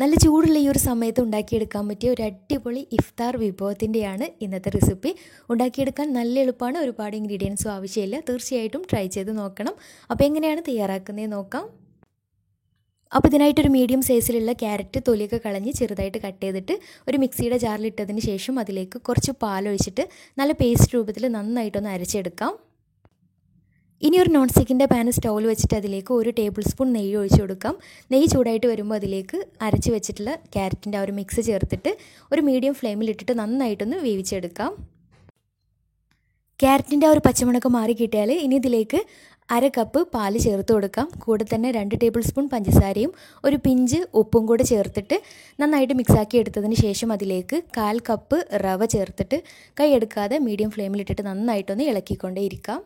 നല്ല ചൂടുള്ള ഈ ഒരു സമയത്ത് ഉണ്ടാക്കിയെടുക്കാൻ പറ്റിയ ഒരു അടിപൊളി ഇഫ്താർ വിഭവത്തിൻ്റെയാണ് ഇന്നത്തെ റെസിപ്പി. ഉണ്ടാക്കിയെടുക്കാൻ നല്ല എളുപ്പമാണ്, ഒരുപാട് ഇൻഗ്രീഡിയൻസും ആവശ്യമില്ല. തീർച്ചയായിട്ടും ട്രൈ ചെയ്ത് നോക്കണം. അപ്പോൾ എങ്ങനെയാണ് തയ്യാറാക്കുന്നത് നോക്കാം. അപ്പോൾ ഇതിനായിട്ടൊരു മീഡിയം സൈസിലുള്ള ക്യാരറ്റ് തൊലിയൊക്കെ കളഞ്ഞ് ചെറുതായിട്ട് കട്ട് ചെയ്തിട്ട് ഒരു മിക്സിയുടെ ജാറിലിട്ടതിന് ശേഷം അതിലേക്ക് കുറച്ച് പാലൊഴിച്ചിട്ട് നല്ല പേസ്റ്റ് രൂപത്തിൽ നന്നായിട്ടൊന്ന് അരച്ചെടുക്കാം. ഇനി ഒരു നോൺ സ്റ്റിക്കിൻ്റെ പാൻ സ്റ്റൗവിൽ വെച്ചിട്ട് അതിലേക്ക് 1 ടേബിൾ സ്പൂൺ നെയ്യ് ഒഴിച്ച് കൊടുക്കാം. നെയ്യ് ചൂടായിട്ട് വരുമ്പോൾ അതിലേക്ക് അരച്ച് വെച്ചിട്ടുള്ള ക്യാരറ്റിൻ്റെ ആ ഒരു മിക്സ് ചേർത്തിട്ട് ഒരു മീഡിയം ഫ്ലെയിമിലിട്ടിട്ട് നന്നായിട്ടൊന്ന് വേവിച്ചെടുക്കാം. ക്യാരറ്റിൻ്റെ ആ ഒരു പച്ചമണക്ക് മാറി കിട്ടിയാൽ ഇനി ഇതിലേക്ക് 1/2 കപ്പ് പാല് ചേർത്ത് കൊടുക്കാം. കൂടെ തന്നെ 2 ടേബിൾ സ്പൂൺ പഞ്ചസാരയും ഒരു പിഞ്ച് ഉപ്പും കൂടെ ചേർത്തിട്ട് നന്നായിട്ട് മിക്സാക്കി എടുത്തതിന് ശേഷം അതിലേക്ക് 1/4 കപ്പ് റവ ചേർത്തിട്ട് കൈ എടുക്കാതെ മീഡിയം ഫ്ലെയിമിലിട്ടിട്ട് നന്നായിട്ടൊന്ന് ഇളക്കിക്കൊണ്ടേ ഇരിക്കാം.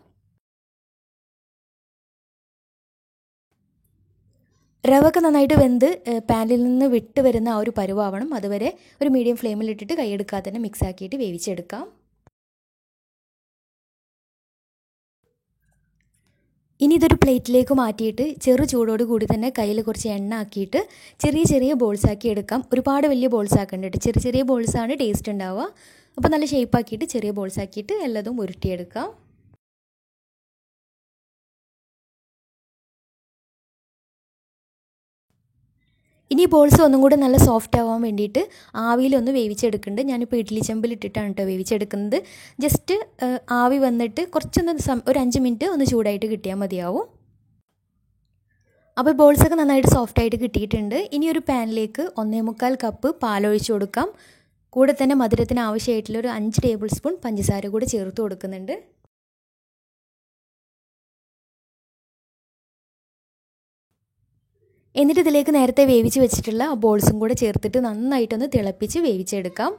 റവൊക്കെ നന്നായിട്ട് വെന്ത് പാനിൽ നിന്ന് വിട്ട് വരുന്ന ആ ഒരു പരുവാവണം. അതുവരെ ഒരു മീഡിയം ഫ്ലെയിമിലിട്ടിട്ട് കൈയെടുക്കാതെ തന്നെ മിക്സാക്കിയിട്ട് വേവിച്ചെടുക്കാം. ഇനി ഇതൊരു പ്ലേറ്റിലേക്ക് മാറ്റിയിട്ട് ചെറു ചൂടോട് കൂടി തന്നെ കയ്യിൽ കുറച്ച് എണ്ണ ആക്കിയിട്ട് ചെറിയ ചെറിയ ബോൾസ് ആക്കി എടുക്കാം. ഒരുപാട് വലിയ ബോൾസ് ആക്കേണ്ടിട്ട് ചെറിയ ചെറിയ ബോൾസാണ് ടേസ്റ്റ് ഉണ്ടാവുക. അപ്പോൾ നല്ല ഷേപ്പാക്കിയിട്ട് ചെറിയ ബോൾസ് ആക്കിയിട്ട് എല്ലാതും ഉരുട്ടിയെടുക്കാം. ഇനി ബോൾസ് ഒന്നും കൂടി നല്ല സോഫ്റ്റ് ആവാൻ വേണ്ടിയിട്ട് ആവിയിലൊന്ന് വേവിച്ചെടുക്കുന്നുണ്ട്. ഞാനിപ്പോൾ ഇഡ്ഡലി ചെമ്പിലിട്ടിട്ടാണ് കേട്ടോ വേവിച്ചെടുക്കുന്നത്. ജസ്റ്റ് ആവി വന്നിട്ട് കുറച്ചൊന്ന് ഒരു 5 മിനിറ്റ് ഒന്ന് ചൂടായിട്ട് കിട്ടിയാൽ മതിയാവും. അപ്പോൾ ബോൾസൊക്കെ നന്നായിട്ട് സോഫ്റ്റായിട്ട് കിട്ടിയിട്ടുണ്ട്. ഇനി ഒരു പാനിലേക്ക് 1.25 കപ്പ് പാലൊഴിച്ച് കൊടുക്കാം. കൂടെ തന്നെ മധുരത്തിന് ആവശ്യമായിട്ടുള്ള ഒരു 5 ടേബിൾ സ്പൂൺ പഞ്ചസാര കൂടി ചേർത്ത് കൊടുക്കുന്നുണ്ട്. എന്നിട്ട് ഇതിലേക്ക് നേരത്തെ വേവിച്ച് വെച്ചിട്ടുള്ള ആ ബോൾസും കൂടെ ചേർത്തിട്ട് നന്നായിട്ടൊന്ന് തിളപ്പിച്ച് വേവിച്ചെടുക്കാം.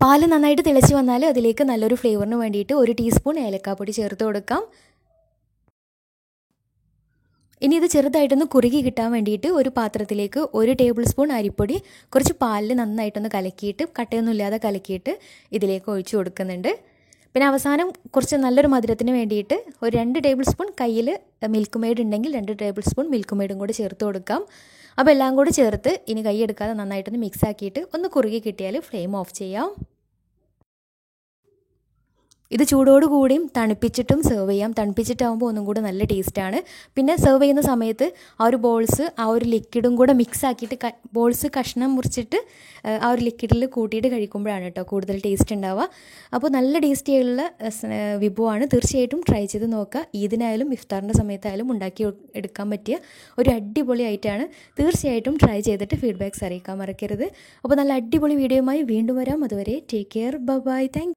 പാല് നന്നായിട്ട് തിളച്ച് വന്നാൽ അതിലേക്ക് നല്ലൊരു ഫ്ലേവറിന് വേണ്ടിയിട്ട് 1 ടീസ്പൂൺ ഏലക്കാപ്പൊടി ചേർത്ത് കൊടുക്കാം. ഇനി ഇത് ചെറുതായിട്ടൊന്ന് കുറുകി കിട്ടാൻ വേണ്ടിയിട്ട് ഒരു പാത്രത്തിലേക്ക് 1 ടേബിൾ സ്പൂൺ അരിപ്പൊടി കുറച്ച് പാലിൽ നന്നായിട്ടൊന്ന് കലക്കിയിട്ട് കട്ടയൊന്നും ഇല്ലാതെ കലക്കിയിട്ട് ഇതിലേക്ക് ഒഴിച്ചു കൊടുക്കുന്നുണ്ട്. പിന്നെ അവസാനം കുറച്ച് നല്ലൊരു മധുരത്തിന് വേണ്ടിയിട്ട് ഒരു 2 ടേബിൾ സ്പൂൺ കയ്യിൽ മിൽക്ക് മെയ്ഡ് ഉണ്ടെങ്കിൽ 2 ടേബിൾ സ്പൂൺ മിൽക്ക് മെയ്ഡും കൂടി ചേർത്ത് കൊടുക്കാം. അപ്പോൾ എല്ലാം കൂടി ചേർത്ത് ഇനി കൈയെടുക്കാതെ നന്നായിട്ടൊന്ന് മിക്സ് ആക്കിയിട്ട് ഒന്ന് കുറുകി കിട്ടിയാൽ ഫ്ലെയിം ഓഫ് ചെയ്യാം. ഇത് ചൂടോടുകൂടിയും തണുപ്പിച്ചിട്ടും സെർവ് ചെയ്യാം. തണുപ്പിച്ചിട്ടാകുമ്പോൾ ഒന്നും കൂടെ നല്ല ടേസ്റ്റാണ്. പിന്നെ സെർവ് ചെയ്യുന്ന സമയത്ത് ആ ഒരു ബോൾസ് ആ ഒരു ലിക്വിഡും കൂടെ മിക്സ് ആക്കിയിട്ട് ബോൾസ് കഷ്ണം മുറിച്ചിട്ട് ആ ഒരു ലിക്വിഡിൽ കൂട്ടിയിട്ട് കഴിക്കുമ്പോഴാണ് കേട്ടോ കൂടുതൽ ടേസ്റ്റ് ഉണ്ടാവുക. അപ്പോൾ നല്ല ടേസ്റ്റിയുള്ള വിഭവമാണ്. തീർച്ചയായിട്ടും ട്രൈ ചെയ്ത് നോക്കുക. ഈദിനായാലും ഇഫ്താറിൻ്റെ സമയത്തായാലും ഉണ്ടാക്കി എടുക്കാൻ പറ്റിയ ഒരു അടിപൊളി ആയിട്ടാണ്. തീർച്ചയായിട്ടും ട്രൈ ചെയ്തിട്ട് ഫീഡ്ബാക്ക്സ് അറിയിക്കാൻ മറക്കരുത്. അപ്പോൾ നല്ല അടിപൊളി വീഡിയോയുമായി വീണ്ടും വരാം. അതുവരെ ടേക്ക് കെയർ, ബൈ, താങ്ക്